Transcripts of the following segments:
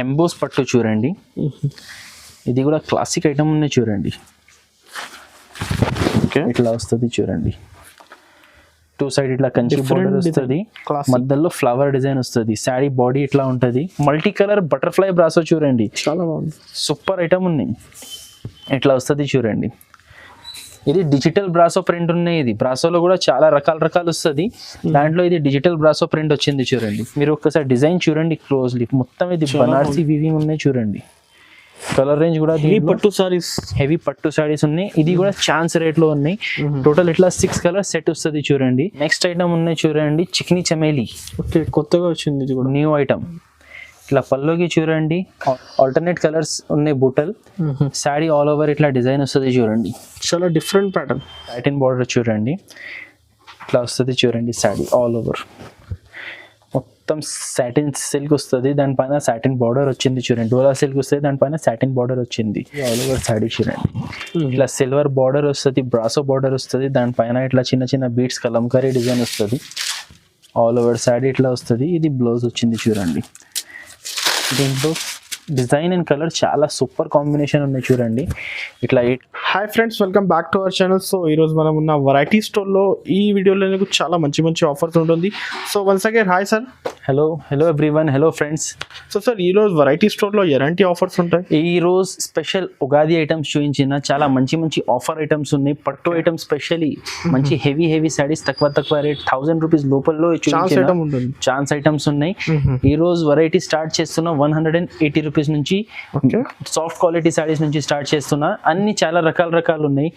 Emboss పట్టు చూడండి. ఇది కూడా క్లాసిక్ ఐటమ్ ఉన్నాయి చూడండి. ఓకే, ఇట్లా వస్తుంది చూడండి. టూ సైడ్ ఇట్లా కంచి బోర్డర్ వస్తుంది, మధ్యలో ఫ్లవర్ డిజైన్ వస్తుంది. శారీ బాడీ ఇట్లా ఉంటుంది. మల్టీ కలర్ బటర్ఫ్లై బ్రాసో చూడండి, చాలా బాగుంది. సూపర్ ఐటమ్ ఉన్నాయి. ఇట్లా వస్తుంది చూడంండి. ఇది డిజిటల్ బ్రాసో ప్రింట్ ఉన్నాయి. ఇది బ్రాసోలో కూడా చాలా రకాలు వస్తుంది. దాంట్లో ఇది డిజిటల్ బ్రాసో ప్రింట్ వచ్చింది చూడండి. మీరు ఒకసారి డిజైన్ చూడండి క్లోజ్లీ. మొత్తం ఇది బనారసి వీవింగ్ ఉన్నాయి చూడండి. కలర్ రేంజ్ కూడా హెవీ పట్టు సారీస్, హెవీ పట్టు సారీస్ ఉన్నాయి. ఇది కూడా ఛాన్స్ రేట్ లో ఉన్నాయి. టోటల్ ఇట్లా 6 కలర్ సెట్ వస్తుంది చూడండి. నెక్స్ట్ ఐటమ్ ఉన్నాయి చూడండి, చిక్నీ చమేలి. ఓకే, కొత్తగా వచ్చింది, ఇది కూడా న్యూ ఐటమ్. ఇట్లా పల్లోకి చూడండి, ఆల్టర్నేట్ కలర్స్ ఉన్నాయి. బూటల్ శారీ ఆల్ ఓవర్ ఇట్లా డిజైన్ వస్తుంది చూడండి. చాలా డిఫరెంట్ ప్యాటర్న్. సాటిన్ బార్డర్ చూడండి, ఇట్లా వస్తుంది చూడండి. శారీ ఆల్ ఓవర్ మొత్తం సాటిన్ సిల్క్ వస్తుంది. దానిపైన సాటిన్ బార్డర్ వచ్చింది చూడండి. డోలా సిల్క్ వస్తుంది, దానిపైన సాటిన్ బార్డర్ వచ్చింది. ఆల్ ఓవర్ శారీ చూడండి. ఇట్లా సిల్వర్ బార్డర్ వస్తుంది, బ్రాసో బార్డర్ వస్తుంది. దానిపైన ఇట్లా చిన్న చిన్న బీట్స్ కలంకారీ డిజైన్ వస్తుంది. ఆల్ ఓవర్ శారీ ఇట్లా వస్తుంది. ఇది బ్లౌజ్ వచ్చింది చూడండి. దీంట్లో డిజైన్ అండ్ కలర్ చాలా సూపర్ కాంబినేషన్ ఉన్నాయి చూడండి. ఇట్లా hi friends, welcome back to our channel. So ఈరోజు మనం ఉన్న వెరైటీ స్టోర్లో ఈ వీడియోలో మీకు చాలా మంచి ఆఫర్స్ ఉంటుంది. So once again hi sir. Hello everyone, hello friends. So sir, ఈరోజు వెరైటీ స్టోర్లో ఎలాంటి ఆఫర్స్ ఉంటాయి? ఈరోజు స్పెషల్ ఉగాది ఐటమ్స్ చూపించిన చాలా మంచి ఆఫర్ ఐటమ్స్ ఉన్నాయి. పట్టు ఐటమ్స్ స్పెషల్లీ మంచి హెవీ సారీస్ తక్కువ రేట్ 1000 రూపీస్ లోపల్లో ఛాన్స్ ఐటమ్స్ ఉన్నాయి. ఈ రోజు వెరైటీ స్టార్ట్ చేస్తున్నా 180 రూపీస్ నుంచి. సాఫ్ట్ క్వాలిటీ సారీస్ నుంచి స్టార్ట్ చేస్తున్నా. అన్ని చాలా రకాలు ఉన్నాయి.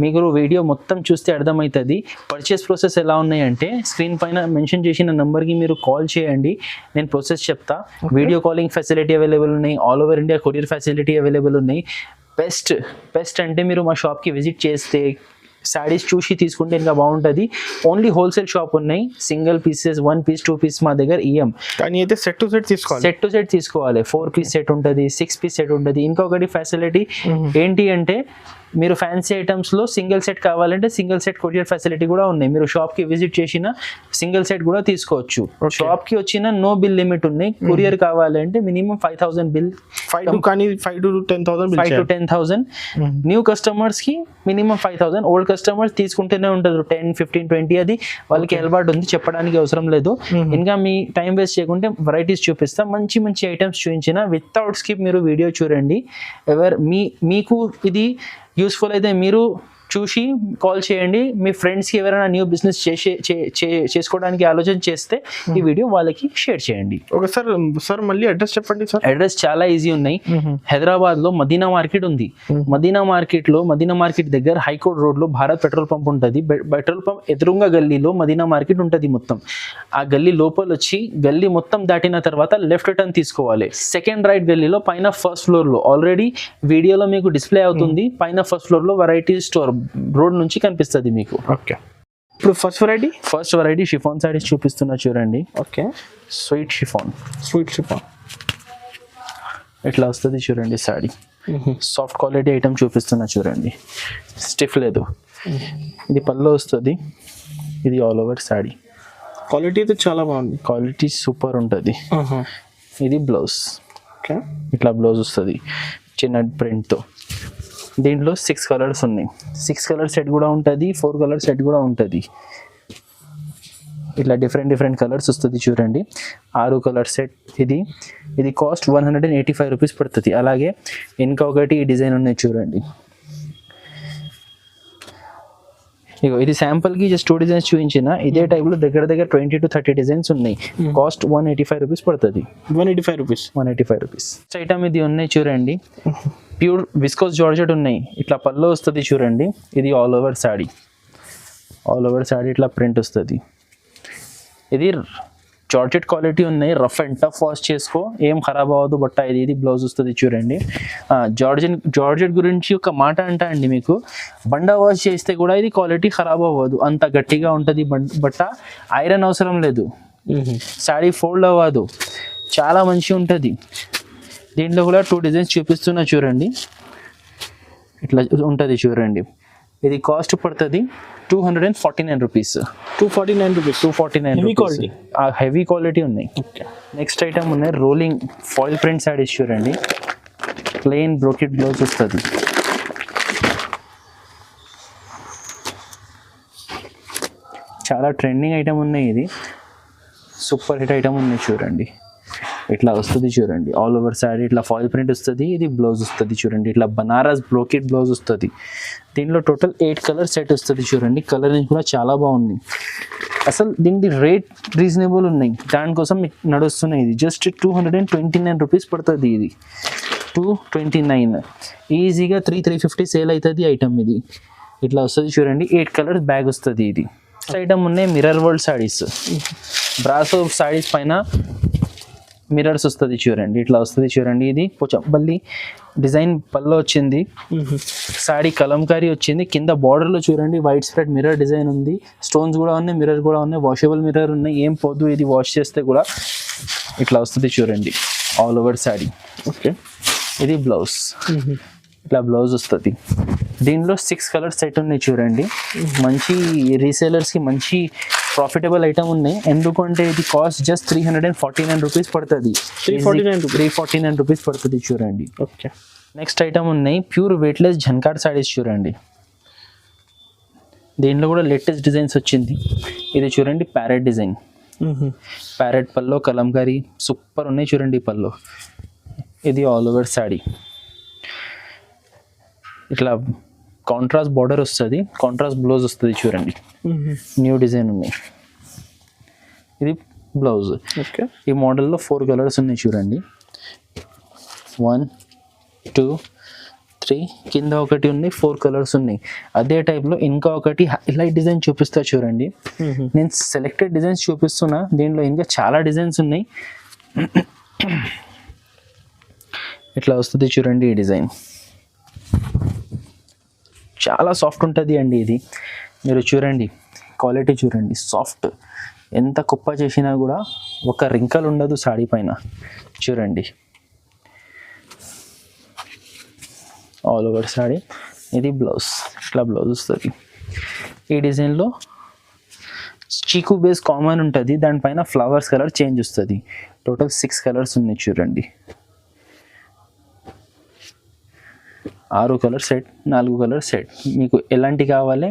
మీకు వీడియో మొత్తం చూస్తే అర్థమవుతుంది. పర్చేస్ ప్రాసెస్ ఎలా ఉన్నాయంటే, స్క్రీన్ పైన మెన్షన్ చేసిన నెంబర్కి మీరు కాల్ చేయండి, నేను ప్రాసెస్ చెప్తా. వీడియో కాలింగ్ ఫెసిలిటీ అవైలబుల్ ఉన్నాయి. All over India courier facility available ఉన్నాయి. బెస్ట్ అంటే మీరు మా షాప్కి విజిట్ చేస్తే శారీస్ చూసి తీసుకుంటే ఇంకా బాగుంటుంది. ఓన్లీ హోల్సేల్ షాప్ ఉన్నాయి. సింగిల్ పీసెస్, 1 పీస్ 2 పీస్ మా దగ్గర ఇయ్యం. కానీ అయితే సెట్ టు సెట్ తీసుకోవాలి. 4 పీస్ సెట్ ఉంటుంది, 6 పీస్ సెట్ ఉంటుంది. ఇంకొకటి ఫెసిలిటీ ఏంటి అంటే, మీరు ఫ్యాన్సీ ఐటమ్స్లో సింగిల్ సెట్ కావాలంటే సింగిల్ సెట్ కొరియర్ ఫెసిలిటీ కూడా ఉన్నాయి. మీరు షాప్కి విజిట్ చేసిన సింగిల్ సెట్ కూడా తీసుకోవచ్చు. షాప్కి వచ్చిన నో బిల్ లిమిట్ ఉన్నాయి. కొరియర్ కావాలంటే మినిమం 5000 బిల్, 5 to 10,000. న్యూ కస్టమర్స్కి మినిమం 5000. ఓల్డ్ కస్టమర్స్ తీసుకుంటూనే ఉంటుంది 10, 15, 20. అది వాళ్ళకి అలవాటు ఉంది, చెప్పడానికి అవసరం లేదు. ఇంకా మీ టైం వేస్ట్ చేయకుంటే వెరైటీస్ చూపిస్తా. మంచి ఐటమ్స్ చూపించిన వితౌట్ స్కిప్ మీరు వీడియో చూడండి. మీకు ఇది యూస్ఫుల్ అయితే మీరు చూసి కాల్ చేయండి. మీ ఫ్రెండ్స్కి ఎవరైనా న్యూ బిజినెస్ చేసుకోవడానికి ఆలోచన చేస్తే ఈ వీడియో వాళ్ళకి షేర్ చేయండి. ఓకే సార్, మళ్ళీ అడ్రస్ చెప్పండి సార్. అడ్రస్ చాలా ఈజీ ఉన్నాయి. హైదరాబాద్లో మదీనా మార్కెట్ ఉంది. మదీనా మార్కెట్ దగ్గర హైకోర్ట్ రోడ్లో భారత్ పెట్రోల్ పంప్ ఉంటుంది. పెట్రోల్ పంప్ ఎదురుగా గల్లీలో మదీనా మార్కెట్ ఉంటుంది మొత్తం. ఆ గల్లీ లోపల వచ్చి గల్లీ మొత్తం దాటిన తర్వాత లెఫ్ట్ టర్న్ తీసుకోవాలి. సెకండ్ రైట్ గల్లీలో పైన ఫస్ట్ ఫ్లోర్లో, ఆల్రెడీ వీడియోలో మీకు డిస్ప్లే అవుతుంది, పైన ఫస్ట్ ఫ్లోర్లో వెరైటీ స్టోర్ రోడ్ నుంచి కనిపిస్తుంది మీకు. ఓకే, ఇప్పుడు ఫస్ట్ వెరైటీ షిఫాన్ సారీస్ చూపిస్తున్నా చూడండి. ఓకే, స్వీట్ షిఫాన్ ఇట్లా వస్తుంది చూడండి. సారీ సాఫ్ట్ క్వాలిటీ ఐటమ్ చూపిస్తున్నా చూడండి. స్టిఫ్ లేదు. ఇది పళ్ళు వస్తుంది. ఇది ఆల్ ఓవర్ సారీ. క్వాలిటీ అయితే చాలా బాగుంది. క్వాలిటీ సూపర్ ఉంటుంది. ఇది బ్లౌజ్. ఓకే, ఇట్లా బ్లౌజ్ వస్తుంది చిన్న ప్రింట్తో. దీంట్లో 6 కలర్స్ ఉన్నాయి. 6 కలర్ సెట్ కూడా ఉంటుంది, 4 కలర్ సెట్ కూడా ఉంటుంది. ఇట్లా డిఫరెంట్ కలర్స్ వస్తుంది చూడండి. 6 కలర్ సెట్. ఇది కాస్ట్ 185 రూపీస్ పడుతుంది. అలాగే ఇంకొకటి డిజైన్ ఉన్నాయి చూడండి. ఇగో ఇది శాంపుల్కి జస్ట్ 2 డిజైన్స్ చూపించిన. ఇదే టైప్లో దగ్గర 20 to 30 డిజైన్స్ ఉన్నాయి. కాస్ట్ 185 రూపీస్ పడుతుంది. 185 రూపీస్. ఐటమ్ ఇది ఉన్నాయి చూడండి. ప్యూర్ విస్కోస్ జార్జెట్ ఉన్నాయి. ఇట్లా పళ్ళు వస్తుంది చూడండి. ఇది ఆల్ ఓవర్ సాడీ ఇట్లా ప్రింట్ వస్తుంది. ఇది జార్జెట్ క్వాలిటీ ఉన్నాయి. రఫ్ అండ్ టఫ్ వాష్ చేసుకో, ఏం ఖరాబ్ అవ్వదు బట్ట. ఇది బ్లౌజ్ వస్తుంది చూడండి. జార్జెట్ గురించి ఒక మాట అంటా అండి మీకు, బండ వాష్ చేస్తే కూడా ఇది క్వాలిటీ ఖరాబ్ అవ్వదు, అంత గట్టిగా ఉంటుంది బట్ట. ఐరన్ అవసరం లేదు, సాడీ ఫోల్డ్ అవ్వదు, చాలా మంచిగా ఉంటుంది. దీంట్లో కూడా 2 డిజైన్స్ చూపిస్తున్నా చూడండి. ఇట్లా ఉంటుంది చూడండి. ఇది కాస్ట్ పడుతుంది 249 rupees. 249 rupees. 249 Heavy quality. Heavy quality ఉన్నాయి. నెక్స్ట్ ఐటమ్ ఉన్నాయి రోలింగ్ ఫాయిల్ ప్రింట్ శారీస్ చూడండి. ప్లెయిన్ బ్రోకెట్ బ్లౌజ్ వస్తుంది. చాలా ట్రెండింగ్ ఐటమ్ ఉన్నాయి. ఇది సూపర్ హిట్ ఐటమ్ ఉన్నాయి చూడండి. ఇట్లా వస్తుంది చూడండి. ఆల్ ఓవర్ శారీ ఇట్లా ఫాయిల్ ప్రింట్ వస్తుంది. ఇది బ్లౌజ్ వస్తుంది చూడండి. ఇట్లా బనారస్ బ్రోకెట్ బ్లౌజ్ వస్తుంది. దీనిలో టోటల్ 8 కలర్ సెట్ వస్తుంది చూడండి. కలరింగ్ కూడా చాలా బాగుంది. అసలు దీనికి రేట్ రీజనబుల్ ఉన్నాయి. దానికోసం మీకు నడుస్తున్నాయి. ఇది జస్ట్ 229 రూపీస్ పడుతుంది. ఇది 229 ఈజీగా 350 సేల్ అవుతుంది ఐటమ్. ఇది ఇట్లా వస్తుంది చూడండి. 8 కలర్స్ బ్యాగ్ వస్తుంది. ఇది ఐటమ్ ఉన్నాయి mirror world saris. Brasso saris పైన మిర్రర్స్ వస్తుంది చూడండి. ఇట్లా వస్తుంది చూడండి. ఇది పోచంపల్లి డిజైన్ పల్లో వచ్చింది. శారీ కలంకారీ వచ్చింది. కింద బార్డర్లో చూడండి వైట్ స్ప్రెడ్ మిర్రర్ డిజైన్ ఉంది. స్టోన్స్ కూడా ఉన్నాయి. మిర్రర్ కూడా ఉన్నాయి. వాషబుల్ మిర్రర్ ఉన్నాయి. ఏం పోదు. ఇది వాష్ చేస్తే కూడా ఇట్లా వస్తుంది చూడండి. All over sari. ఓకే. ఇది బ్లౌజ్. ఇట్లా బ్లౌజ్ వస్తుంది. దీనిలో 6 కలర్ సెట్ ఉన్నాయి చూడండి. మంచి రీసేలర్స్కి మంచి ప్రాఫిటబుల్ ఐటమ్ ఉన్నాయి. ఎందుకంటే ఇది కాస్ట్ జస్ట్ 349 రూపీస్ పడుతుంది. 349 రూపీస్ పడుతుంది చూడండి. ఓకే. నెక్స్ట్ ఐటమ్ ఉన్నాయి ప్యూర్ వెయిట్లెస్ జన్కాట్ సారీస్ చూడండి. దీనిలో కూడా లేటెస్ట్ డిజైన్స్ వచ్చింది. ఇది చూడండి ప్యారెట్ డిజైన్. ప్యారెట్ పల్లో కలంకారీ సూపర్ ఉన్నాయి చూడండి. పల్లో ఇది ఆల్ ఓవర్ శారీ. ఇట్లా కాంట్రాస్ట్ బార్డర్ వస్తుంది. కాంట్రాస్ట్ బ్లౌజ్ వస్తుంది చూడండి. న్యూ డిజైన్ ఉన్నాయి. ఇది బ్లౌజ్. ఓకే. ఈ మోడల్లో 4 కలర్స్ ఉన్నాయి చూడండి. 1 2 3 కింద ఒకటి ఉన్నాయి. 4 కలర్స్ ఉన్నాయి. అదే టైప్లో ఇంకా ఒకటి హైలైట్ డిజైన్ చూపిస్తా చూడండి. నేను సెలెక్టెడ్ డిజైన్స్ చూపిస్తున్నా. దీనిలో ఇంకా చాలా డిజైన్స్ ఉన్నాయి. ఇట్లా వస్తుంది చూడండి. ఈ డిజైన్ చాలా సాఫ్ట్ ఉంటుంది అండి. ఇది మీరు చూడండి. క్వాలిటీ చూడండి. సాఫ్ట్. ఎంత కుప్ప చేసినా కూడా ఒక రింకల్ ఉండదు సాడీ పైన చూడండి. All over saree. ఇది బ్లౌజ్. ఇట్లా బ్లౌజ్ వస్తుంది. ఈ డిజైన్లో చీకు బేస్ కామన్ ఉంటుంది. దానిపైన ఫ్లవర్స్ కలర్ చేంజ్ వస్తుంది. టోటల్ 6 కలర్స్ ఉన్నాయి చూడండి. 6 కలర్ సెట్, 4 కలర్ సెట్. మీకు ఎలాంటి కావాలి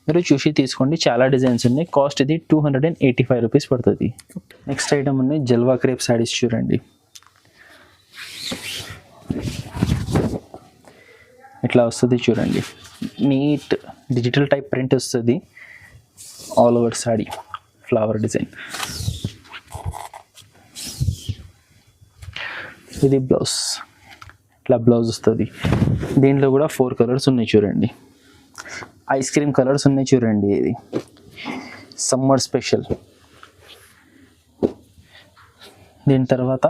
మీరు చూసి తీసుకోండి. చాలా డిజైన్స్ ఉన్నాయి. కాస్ట్ ఇది 285 రూపీస్ పడుతుంది. నెక్స్ట్ ఐటమ్ ఉన్నాయి జల్వా క్రేప్ శారీస్ చూడండి. ఇట్లా వస్తుంది చూడండి. నీట్ డిజిటల్ టైప్ ప్రింట్ వస్తుంది. All over sari flower design. ఇది బ్లౌజ్. ఇట్లా బ్లౌజ్ వస్తుంది. దీంట్లో కూడా 4 కలర్స్ ఉన్నాయి చూడండి. ఐస్ క్రీమ్ కలర్స్ ఉన్నాయి చూడండి. ఇది సమ్మర్ స్పెషల్. దీని తర్వాత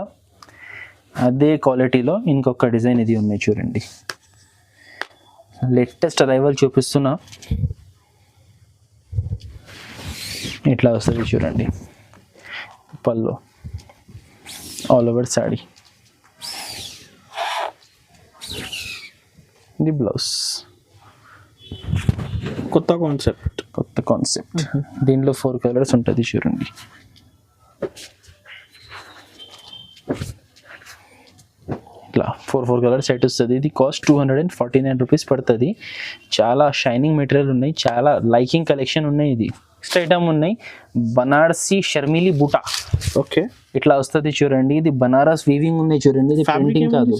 అదే క్వాలిటీలో ఇంకొక డిజైన్ ఇది ఉన్నాయి చూడండి. లేటెస్ట్ అరైవల్ చూపిస్తున్నా. ఇట్లా వస్తుంది చూడండి. పల్లో ఆల్ ఓవర్ శారీ. ఇది బ్లౌజ్. కొత్త కాన్సెప్ట్. దీనిలో 4 కలర్స్ ఉంటుంది చూడండి. ఇట్లా 4 కలర్ సెట్ వస్తుంది. ఇది కాస్ట్ 249 రూపీస్ పడుతుంది. చాలా షైనింగ్ మెటీరియల్ ఉన్నాయి. చాలా లైకింగ్ కలెక్షన్ ఉన్నాయి. ఇది నెక్స్ట్ ఐటమ్ ఉన్నాయి బనారసి షర్మిలి బూటా. ఓకే. ఇట్లా వస్తుంది చూడండి. ఇది బనారస్ వీవింగ్ ఉన్నాయి చూడండి. ఇది ప్రింటింగ్ కాదు.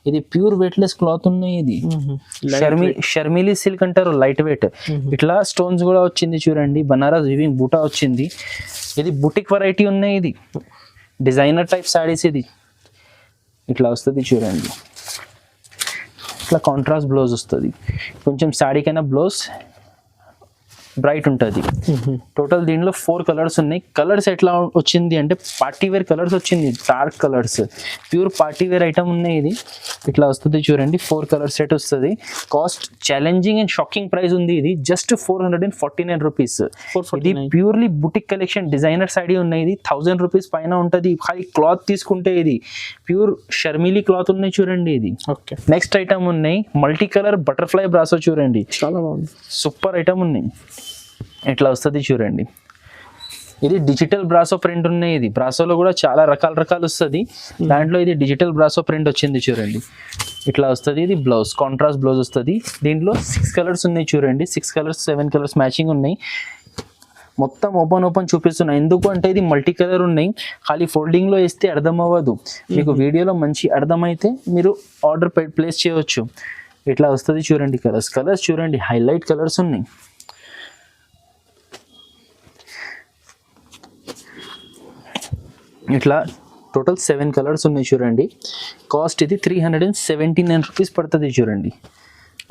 ఇది ప్యూర్ వెయిట్లెస్ క్లాత్ ఉన్నాయి. ఇది షర్మిలి సిల్క్ అంటారు. Light weight. ఇట్లా స్టోన్స్ కూడా వచ్చింది చూడండి. బనారస్ వీవింగ్ బూటా వచ్చింది. ఇది బుటిక్ వెరైటీ ఉన్నాయి. ఇది డిజైనర్ టైప్ శారీస్. ఇది ఇట్లా వస్తుంది చూడండి. ఇట్లా కాంట్రాస్ట్ బ్లౌజ్ వస్తుంది. కొంచెం శారీ కైనా బ్లౌజ్ బ్రైట్ ఉంటుంది. టోటల్ దీనిలో 4 కలర్స్ ఉన్నాయి. కలర్స్ ఎట్లా వచ్చింది అంటే పార్టీ వేర్ కలర్స్ వచ్చింది. Dark colours pure party wear item ఉన్నాయి. ఇది ఇట్లా వస్తుంది చూడండి. 4 కలర్ సెట్ వస్తుంది. Cost challenging and shocking price ఉంది. ఇది జస్ట్ 449 రూపీస్. ఇది purely boutique collection designer sari ఉన్నాయి. ఇది 1000 రూపీస్ పైన ఉంటుంది. ఖాళీ క్లాత్ తీసుకుంటే ఇది ప్యూర్ షర్మిలి క్లాత్ ఉన్నాయి చూడండి. ఇది ఓకే. నెక్స్ట్ ఐటమ్ ఉన్నాయి మల్టీ కలర్ బటర్ఫ్లై బ్రాసో చూడండి. చాలా బాగుంది. సూపర్ ఐటమ్ ఉన్నాయి. ఇట్లా వస్తుంది చూడండి. ఇది డిజిటల్ బ్రాసో ప్రింట్ ఉన్నాయి. ఇది బ్రాసోలో కూడా చాలా రకాలు వస్తుంది. దాంట్లో ఇది డిజిటల్ బ్రాసో ప్రింట్ వచ్చింది చూడండి. ఇట్లా వస్తుంది. ఇది బ్లౌజ్ కాంట్రాస్ట్ బ్లౌజ్ వస్తుంది. దీంట్లో 6 కలర్స్ ఉన్నాయి చూడండి. 6 కలర్స్ 7 కలర్స్ మ్యాచింగ్ ఉన్నాయి. మొత్తం ఓపెన్ చూపిస్తున్నాయి. ఎందుకు అంటే ఇది మల్టీ కలర్ ఉన్నాయి. ఖాళీ ఫోల్డింగ్లో వేస్తే అర్థం అవ్వదు. మీకు వీడియోలో మంచి అర్థమైతే మీరు ఆర్డర్ ప్లేస్ చేయవచ్చు. ఇట్లా వస్తుంది చూడండి. కలర్స్ చూడండి, హైలైట్ కలర్స్ ఉన్నాయి. ఇట్లా టోటల్ 7 కలర్స్ ఉన్నాయి చూడండి. కాస్ట్ ఇది 379 రూపీస్ పడుతుంది చూడండి.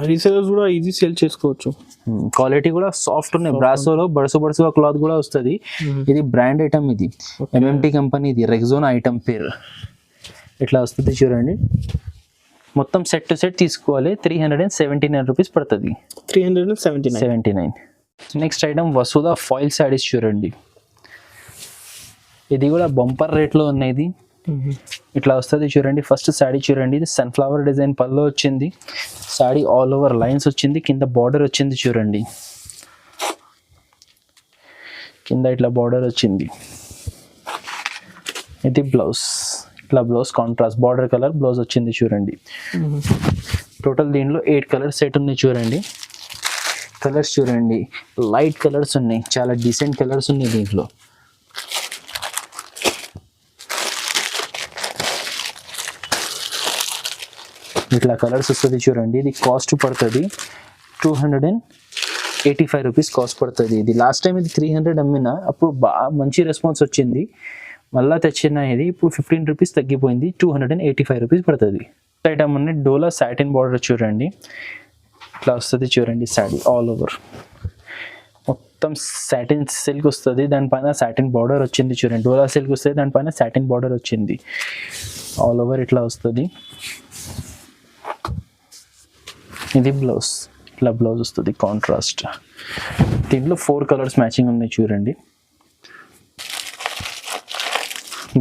రీసేలర్స్ కూడా ఈజీ సేల్ చేసుకోవచ్చు. క్వాలిటీ కూడా సాఫ్ట్ ఉన్నాయి. బ్రాసోలో బడుసు క్లాత్ కూడా వస్తుంది. ఇది బ్రాండ్ ఐటమ్. ఇది MMT కంపెనీ. ఇది రెగ్జోనా ఐటమ్ పేరు. ఇట్లా వస్తుంది చూడండి. మొత్తం సెట్ టు సెట్ తీసుకోవాలి. 379 రూపీస్ పడుతుంది. 379. Next item Vasudha foil saris చూడండి. ఇది కూడా బంపర్ రేట్లో ఉన్నాయి. ఇట్లా వస్తుంది చూడండి. ఫస్ట్ శారీ చూడండి. ఇది సన్ఫ్లవర్ డిజైన్ పళ్ళు వచ్చింది. శారీ ఆల్ ఓవర్ లైన్స్ వచ్చింది. కింద బార్డర్ వచ్చింది చూడండి. కింద ఇట్లా బార్డర్ వచ్చింది. ఇది బ్లౌజ్. ఇట్లా blouse contrast border colour blouse వచ్చింది చూడండి. టోటల్ దీంట్లో 8 కలర్స్ సెట్ ఉన్నాయి చూడండి. కలర్స్ చూడండి, లైట్ కలర్స్ ఉన్నాయి. చాలా డీసెంట్ కలర్స్ ఉన్నాయి దీంట్లో. ఇట్లా కలర్స్ వస్తుంది చూడండి. ఇది కాస్ట్ పడుతుంది 285 రూపీస్ కాస్ట్ పడుతుంది. ఇది లాస్ట్ టైం ఇది 300 అమ్మిన, అప్పుడు బాగా మంచి రెస్పాన్స్ వచ్చింది. మళ్ళీ తెచ్చిన ఇది ఇప్పుడు 15 రూపీస్ తగ్గిపోయింది. 285 రూపీస్ పడుతుంది. ఐటమ్ ఉన్నాయి. డోలా సాటిన్ బార్డర్ చూడండి. ఇట్లా వస్తుంది చూడండి. శారీ ఆల్ ఓవర్ మొత్తం సాటిన్ సిల్క్ వస్తుంది. దానిపైన సాటిన్ బార్డర్ వచ్చింది చూడండి. డోలా సిల్క్ వస్తుంది, దానిపైన సాటిన్ బార్డర్ వచ్చింది. ఆల్ ఓవర్ ఇట్లా వస్తుంది. ఇది బ్లౌజ్. ఇట్లా బ్లౌజ్ వస్తుంది కాంట్రాస్ట్. దీంట్లో 4 కలర్స్ మ్యాచింగ్ ఉన్నాయి చూడండి.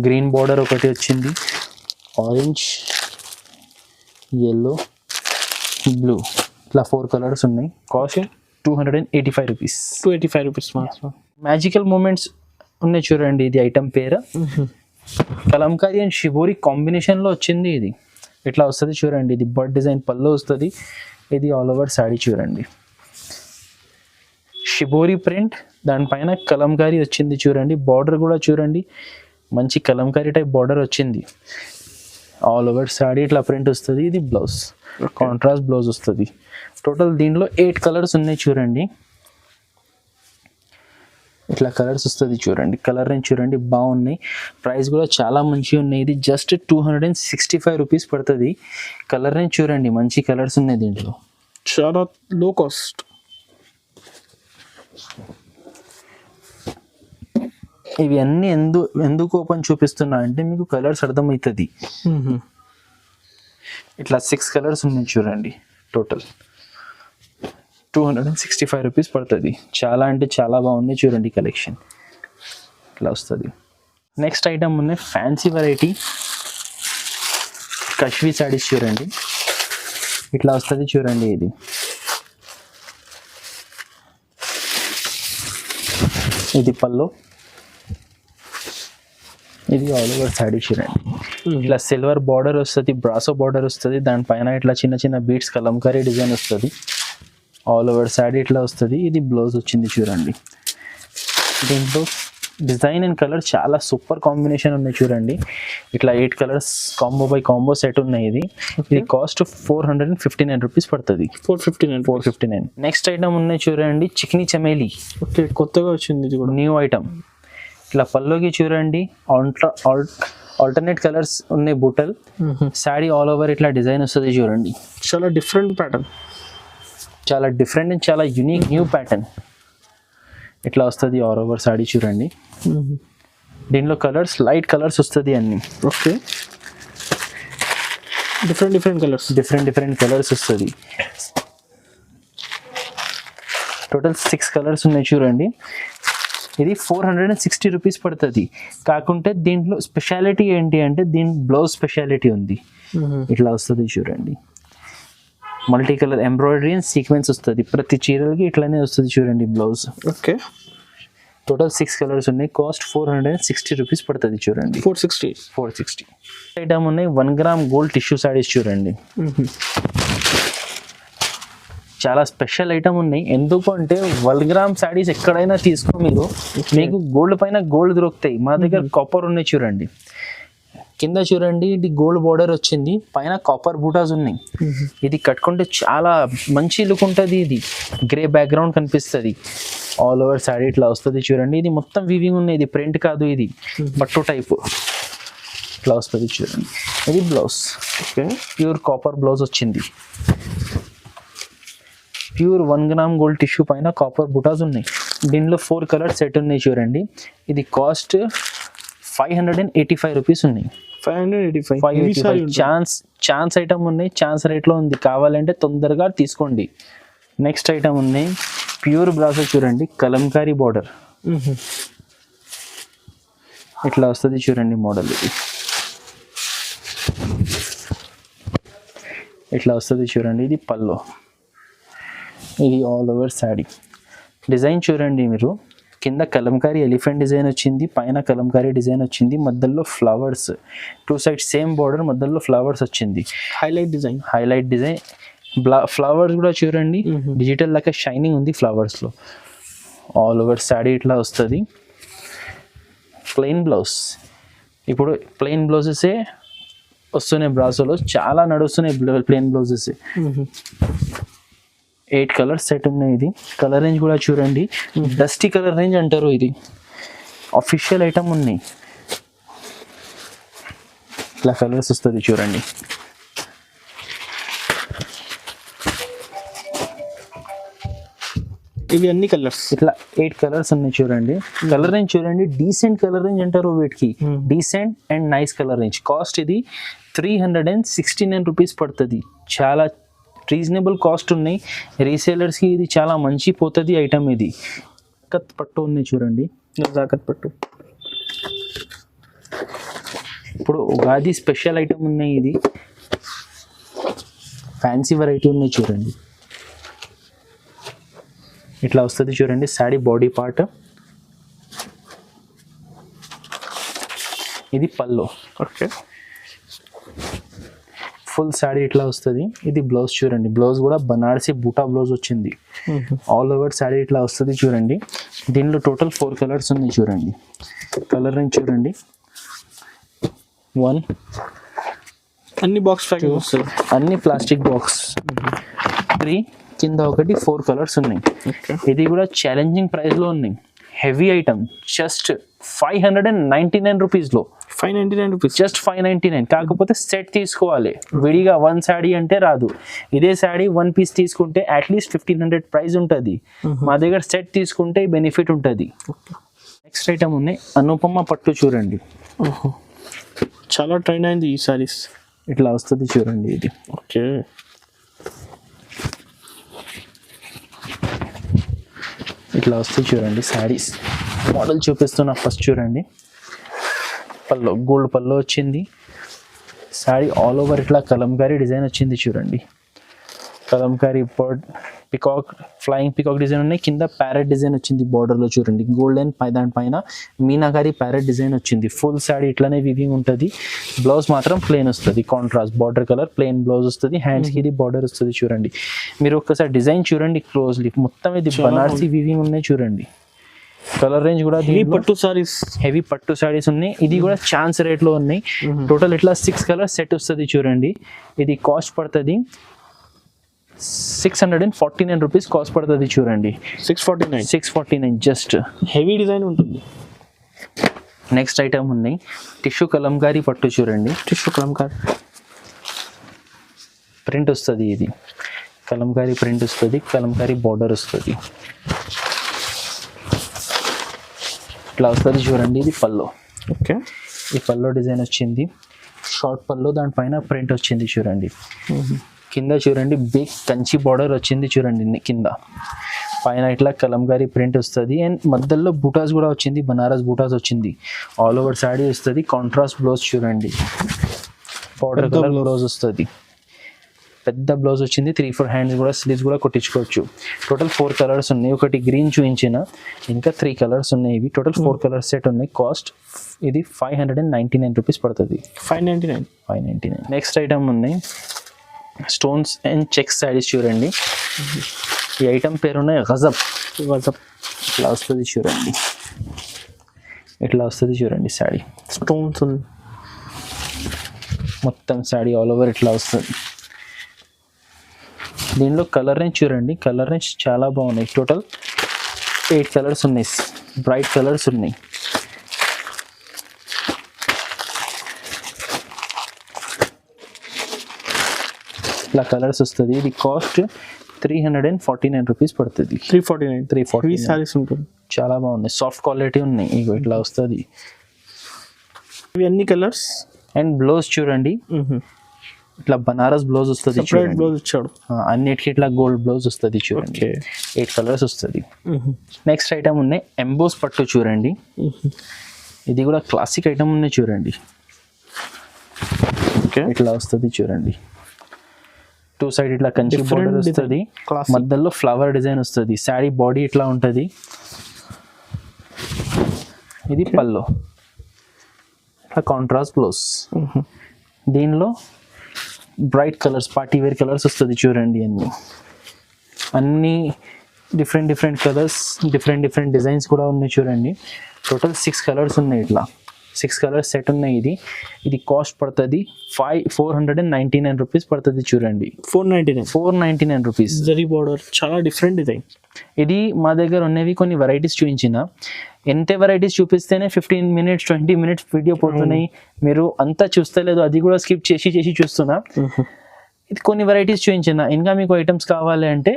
గ్రీన్ బార్డర్ ఒకటి వచ్చింది, ఆరెంజ్, ఎల్లో, బ్లూ, ఇట్లా 4 కలర్స్ ఉన్నాయి. Cost 285 rupees. 285 రూపీస్ మాత్రం. మ్యాజికల్ మూమెంట్స్ ఉన్నాయి చూడండి. ఇది ఐటమ్ పేరు కలంకారీ అండ్ షిబోరి కాంబినేషన్లో వచ్చింది. ఇది ఇట్లా వస్తుంది చూడండి. ఇది బర్డ్ డిజైన్ పళ్ళు వస్తుంది. ఇది ఆల్ ఓవర్ శారీ చూడండి. షిబోరి ప్రింట్, దానిపైన కలంకారీ వచ్చింది చూడండి. బార్డర్ కూడా చూడండి, మంచి కలంకారీ టైప్ బార్డర్ వచ్చింది. ఆల్ ఓవర్ శారీ ఇట్లా ప్రింట్ వస్తుంది. ఇది బ్లౌజ్ కాంట్రాస్ట్ బ్లౌజ్ వస్తుంది. టోటల్ దీంట్లో 8 కలర్స్ ఉన్నాయి చూడండి. ఇట్లా కలర్స్ వస్తుంది చూడండి. కలర్ రేంజ్ చూడండి బాగున్నాయి. ప్రైస్ కూడా చాలా మంచిగా ఉన్నాయి. ఇది జస్ట్ 265 రూపీస్ పడుతుంది. కలర్ రేంజ్ చూడండి, మంచి కలర్స్ ఉన్నాయి దీంట్లో. చాలా లో కాస్ట్. ఇవి అన్నీ ఎందుకు ఓపెన్ చూపిస్తున్నా అంటే మీకు కలర్స్ అర్థమవుతుంది. ఇట్లా 6 కలర్స్ ఉన్నాయి చూడండి. టోటల్ 265 రూపీస్ పడుతుంది. చాలా అంటే చాలా బాగుంది చూడండి కలెక్షన్. ఇట్లా వస్తుంది. నెక్స్ట్ ఐటమ్ ఉన్నాయి ఫ్యాన్సీ వెరైటీ కష్మీ శారీస్ చూడండి. ఇట్లా వస్తుంది చూడండి. ఇది పళ్ళు. ఇది ఆల్ ఓవర్ శారీ చూడండి. ఇట్లా సిల్వర్ బార్డర్ వస్తుంది, బ్రాసో బార్డర్ వస్తుంది. దానిపైన ఇట్లా చిన్న చిన్న బీట్స్ కలంకారీ డిజైన్ వస్తుంది. ఆల్ ఓవర్ శారీ ఇట్లా వస్తుంది. ఇది బ్లౌజ్ వచ్చింది చూడండి. దీంట్లో డిజైన్ అండ్ కలర్ చాలా సూపర్ కాంబినేషన్ ఉన్నాయి చూడండి. ఇట్లా 8 colours combo by combo set ఉన్నాయి. ఇది కాస్ట్ 459 రూపీస్ పడుతుంది. 459. నెక్స్ట్ ఐటమ్ ఉన్నాయి చూడండి. చికెనీ చమేలి. ఓకే, కొత్తగా వచ్చింది. ఇది కూడా న్యూ ఐటమ్. ఇట్లా పల్లోకి చూడండి, ఆల్టర్నేట్ కలర్స్ ఉన్నాయి. బుట్టల్ శారీ ఆల్ ఓవర్ ఇట్లా డిజైన్ వస్తుంది చూడండి. చాలా డిఫరెంట్ ప్యాటర్న్, చాలా డిఫరెంట్ అండ్ చాలా యూనిక్ న్యూ ప్యాటర్న్. ఇట్లా వస్తుంది ఆల్ ఓవర్ శారీ చూడండి. దీంట్లో కలర్స్ లైట్ కలర్స్ వస్తుంది అన్ని. ఓకే, డిఫరెంట్ కలర్స్ వస్తుంది. టోటల్ 6 కలర్స్ ఉన్నాయి చూడండి. ఇది 460 రూపీస్ పడుతుంది. కాకుంటే దీంట్లో స్పెషాలిటీ ఏంటి అంటే దీని బ్లౌజ్ స్పెషాలిటీ ఉంది. ఇట్లా వస్తుంది చూడండి. Multi colour embroidery and sequence వస్తుంది. ప్రతి చీరలకి ఇట్లానే వస్తుంది చూడండి బ్లౌజ్. ఓకే. టోటల్ 6 కలర్స్ ఉన్నాయి. కాస్ట్ 460 రూపీస్ పడుతుంది చూడండి. 460 ఐటమ్ ఉన్నాయి. 1 గ్రామ్ గోల్డ్ టిష్యూ సారీస్ చూడండి. చాలా స్పెషల్ ఐటమ్ ఉన్నాయి. ఎందుకు అంటే 1 గ్రామ్ సారీస్ ఎక్కడైనా తీసుకో మీరు, మీకు గోల్డ్ పైన గోల్డ్ దొరుకుతాయి. మా దగ్గర కాపర్ ఉన్నాయి చూడండి. కింద చూడండి ఇది గోల్డ్ బార్డర్ వచ్చింది, పైన కాపర్ బూటాస్ ఉన్నాయి. ఇది కట్టుకుంటే చాలా మంచి లుక్ ఉంటుంది. ఇది గ్రే బ్యాక్గ్రౌండ్ కనిపిస్తుంది. ఆల్ ఓవర్ సారీ ఇట్లా వస్తుంది చూడండి. ఇది మొత్తం వీవింగ్ ఉన్నాయి, ఇది ప్రింట్ కాదు, ఇది పట్టు టైప్ ఇట్లా వస్తుంది చూడండి. ఇది బ్లౌజ్. ప్యూర్ కాపర్ బ్లౌజ్ వచ్చింది. ప్యూర్ 1 గ్రామ్ గోల్డ్ టిష్యూ పైన కాపర్ బుటాస్ ఉన్నాయి. దీనిలో 4 కలర్ సెట్ ఉన్నాయి చూడండి. ఇది కాస్ట్ 585 రూపీస్ ఉన్నాయి. 585 ఛాన్స్ ఐటమ్ ఉన్నాయి. ఛాన్స్ రేట్లో ఉంది. కావాలంటే తొందరగా తీసుకోండి. నెక్స్ట్ ఐటమ్ ఉన్నాయి. ప్యూర్ బ్రాసో చూడండి, కలంకారీ బార్డర్ ఇట్లా వస్తుంది చూడండి. మోడల్ ఇది ఇట్లా వస్తుంది చూడండి. ఇది పల్లో, ఇది ఆల్ ఓవర్ శారీ. డిజైన్ చూడండి మీరు, కింద కలంకారీ ఎలిఫెంట్ డిజైన్ వచ్చింది, పైన కలంకారీ డిజైన్ వచ్చింది, మధ్యలో ఫ్లవర్స్, 2 సైడ్స్ సేమ్ బార్డర్, మధ్యలో ఫ్లవర్స్ వచ్చింది. హైలైట్ డిజైన్ ఫ్లవర్స్ కూడా చూడండి. డిజిటల్ లాగా షైనింగ్ ఉంది ఫ్లవర్స్ లో. ఆల్ ఓవర్ శారీ ఇట్లా వస్తుంది. Plain blouse. ఇప్పుడు ప్లెయిన్ బ్లౌజెసే వస్తున్నాయి బ్రాసోలో, చాలా నడుస్తున్నాయి ప్లెయిన్ బ్లౌజెస్. 8 కలర్ సెట్ ఉన్నాయి. ఇది కలర్ రేంజ్ కూడా చూడండి, డస్టీ కలర్ రేంజ్ అంటారు. ఇది అఫీషియల్ ఐటమ్ ఉన్నాయి. ఇట్లా కలర్స్ వస్తుంది చూడండి. ఇవి అన్ని కలర్స్ ఇట్లా 8 కలర్స్ ఉన్నాయి చూడండి. కలర్ రేంజ్ చూడండి, డీసెంట్ కలర్ రేంజ్ అంటారు వీటికి. Decent and nice colour range. Cost ఇది 369 రూపీస్ పడుతుంది. చాలా రీజనబుల్ కాస్ట్ ఉన్నాయి. రీసేలర్స్కి ఇది చాలా మంచి పోతుంది ఐటమ్. ఇది నజాకత్ పట్టు ఉన్నాయి చూడండి. నజాకత్ పట్టు ఇప్పుడు ఉగాది స్పెషల్ ఐటమ్ ఉన్నాయి. ఇది ఫ్యాన్సీ వెరైటీ ఉన్నాయి చూడండి. ఇట్లా వస్తుంది చూడండి శారీ బాడీ పార్ట్. ఇది పల్లో. ఓకే. ఫుల్ శారీ ఇట్లా వస్తుంది. ఇది బ్లౌజ్ చూడండి. బ్లౌజ్ కూడా బనారసి బూటా బ్లౌజ్ వచ్చింది. ఆల్ ఓవర్ శారీ ఇట్లా వస్తుంది చూడండి. దీనిలో టోటల్ 4 కలర్స్ ఉన్నాయి చూడండి. కలర్ రేంజ్ చూడండి. 1 అన్ని బాక్స్ ప్యాకింగ్ వస్తుంది, అన్ని ప్లాస్టిక్ బాక్స్. 3 కింద ఒకటి 4 కలర్స్ ఉన్నాయి. ఇది కూడా ఛాలెంజింగ్ ప్రైస్ లో ఉన్నాయి. Heavy item. జస్ట్ 599 రూపీస్లో. 599 రూపీస్, జస్ట్ 599. కాకపోతే సెట్ తీసుకోవాలి. విడిగా 1 శారీ అంటే రాదు. ఇదే శారీ 1 పీస్ తీసుకుంటే అట్లీస్ట్ 1500 ప్రైస్ ఉంటుంది. మా దగ్గర సెట్ తీసుకుంటే బెనిఫిట్ ఉంటుంది. నెక్స్ట్ ఐటమ్ ఉన్నాయి అనుపమ పట్టు చూడండి. చాలా ట్రెండ్ అయింది ఈ సారీస్. ఇట్లా వస్తుంది చూడండి. ఇది ఓకే. ఇట్లా వస్తుంది చూడండి శారీస్. మోడల్ చూపిస్తున్నా. ఫస్ట్ చూడండి, పల్లో గోల్డ్ పల్లో వచ్చింది. శారీ ఆల్ ఓవర్ ఇట్లా కలంకారీ డిజైన్ వచ్చింది చూడండి. Kalamkari bird, peacock, flying peacock design ఉన్నాయి. కింద ప్యారెట్ డిజైన్ వచ్చింది బార్డర్లో చూడండి. గోల్డెన్ దానిపైన మీనాకారి ప్యారెట్ డిజైన్ వచ్చింది. ఫుల్ శారీ ఇట్లానే వివింగ్ ఉంటుంది. బ్లౌజ్ మాత్రం ప్లెయిన్ వస్తుంది. Contrast border colour plain blouse వస్తుంది. హ్యాండ్స్కి ఇది బార్డర్ వస్తుంది చూడండి. మీరు ఒక్కసారి డిజైన్ చూడండి క్లోజ్లీ. మొత్తం ఇది బనారసి వివింగ్ ఉన్నాయి చూడండి. కలర్ రేంజ్ కూడా హెవీ పట్టు సారీస్ ఉన్నాయి. ఇది కూడా ఛాన్స్ రేట్లో ఉన్నాయి. టోటల్ ఇట్లా 6 కలర్ సెట్ వస్తుంది చూడండి. ఇది కాస్ట్ పడుతుంది 649 రూపీస్ కాస్ట్ పడుతుంది చూడండి. 649 జస్ట్. హెవీ డిజైన్ ఉంటుంది. నెక్స్ట్ ఐటమ్ ఉన్నాయి టిష్యూ కలంకారీ పట్టు చూడండి. టిష్యూ కలంకారీ ప్రింట్ వస్తుంది. ఇది కలంకారీ ప్రింట్ వస్తుంది. కలంకారీ బార్డర్ వస్తుంది. ఇట్లా వస్తుంది చూడండి. ఇది పల్లో. ఓకే. ఈ పల్లో డిజైన్ వచ్చింది. షార్ట్ పల్లో, దానిపైన ప్రింట్ వచ్చింది చూడండి. కింద చూడండి బిగ్ కంచి బార్డర్ వచ్చింది చూడండి. కింద పైన ఇట్లా కలంకారీ ప్రింట్ వస్తుంది. అండ్ మధ్యలో బూటాస్ కూడా వచ్చింది. బనారస్ బూటాస్ వచ్చింది. ఆల్ ఓవర్ శారీ వస్తుంది. కాంట్రాస్ట్ బ్లౌజ్ చూడండి. బార్డర్ కలర్ బ్లౌజ్ వస్తుంది. పెద్ద బ్లౌజ్ వచ్చింది, 3-4 హ్యాండ్స్ కూడా స్లీవ్స్ కూడా కొట్టించుకోవచ్చు. టోటల్ 4 కలర్స్ ఉన్నాయి. ఒకటి గ్రీన్ చూపించిన, ఇంకా 3 కలర్స్ ఉన్నాయి. ఇవి టోటల్ 4 కలర్స్ సెట్ ఉన్నాయి. కాస్ట్ ఇది 599 రూపీస్ పడుతుంది. 599. నెక్స్ట్ ఐటమ్ ఉన్నాయి స్టోన్స్ అండ్ చెక్స్ శారీస్ చూడండి. ఈ ఐటమ్ పేరు ఉన్నాయి గజబ్. ఇట్లా వస్తుంది చూడండి, ఇట్లా వస్తుంది చూడండి శారీ. స్టోన్స్ మొత్తం శారీ ఆల్ ఓవర్ ఇట్లా వస్తుంది. దీనిలో కలర్ రేంజ్ చూడండి, కలర్ రేంజ్ చాలా బాగున్నాయి. టోటల్ 8 కలర్స్ ఉన్నాయి, బ్రైట్ కలర్స్ ఉన్నాయి. ఇట్లా కలర్స్ వస్తుంది. ఇది కాస్ట్ 349 రూపీస్ పడుతుంది. 349 సారీస్ ఉంటుంది. చాలా బాగున్నాయి, సాఫ్ట్ క్వాలిటీ ఉన్నాయి. ఇగో ఇట్లా వస్తుంది. ఇవి అన్ని కలర్స్. అండ్ బ్లౌజ్ చూడండి, ఇట్లా బనారస్ బ్లౌజ్ వస్తుంది. బ్లౌజ్ ఇచ్చాడు. అన్నిటికీ ఇట్లా గోల్డ్ బ్లౌజ్ వస్తుంది చూడండి. 8 కలర్స్ వస్తుంది. నెక్స్ట్ ఐటమ్ ఉన్నాయి ఎంబోస్ పట్టు చూడండి. ఇది కూడా క్లాసిక్ ఐటమ్ ఉన్నాయి చూడండి. ఇట్లా వస్తుంది చూడండి. 2 సైడ్ ఇట్లా కంచి బోర్డర్ వస్తుంది, మధ్యలో ఫ్లవర్ డిజైన్ వస్తుంది. శారీ బాడీ ఇట్లా ఉంటుంది. ఇది పల్లో, ఇట్లా కాంట్రాస్ట్ బ్లౌజ్. దీనిలో bright colours, party wear colours వస్తుంది చూడండి. అన్ని డిఫరెంట్ కలర్స్, డిఫరెంట్ డిజైన్స్ కూడా ఉన్నాయి చూడండి. టోటల్ 6 కలర్స్ ఉన్నాయి. ఇట్లా 6 కలర్స్ సెట్ ఉన్నాయి. ఇది కాస్ట్ పడుతుంది 499 రూపీస్ పడుతుంది చూడండి. 499 రూపీస్. జరీ బోర్డర్ చాలా డిఫరెంట్ డిజైన్. ఇది మా దగ్గర ఉన్నవి కొన్ని వెరైటీస్ చూపించిన. ఎంత వెరైటీస్ చూపిస్తేనే 15 మినిట్స్ 20 మినిట్స్ వీడియో పోతున్నాయి. మీరు అంతా చూస్తలేదు, అది కూడా స్కిప్ చేసి చూస్తున్నా. ఇది కొన్ని వెరైటీస్ చూపించిన. ఇంకా మీకు ఐటమ్స్ కావాలి అంటే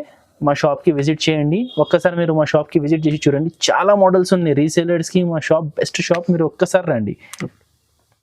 మా షాప్కి విజిట్ చేయండి. ఒక్కసారి మీరు మా షాప్కి విజిట్ చేసి చూడండి. చాలా మోడల్స్ ఉన్నాయి. రీసేలర్స్కి మా షాప్ బెస్ట్ షాప్. మీరు ఒక్కసారి రండి.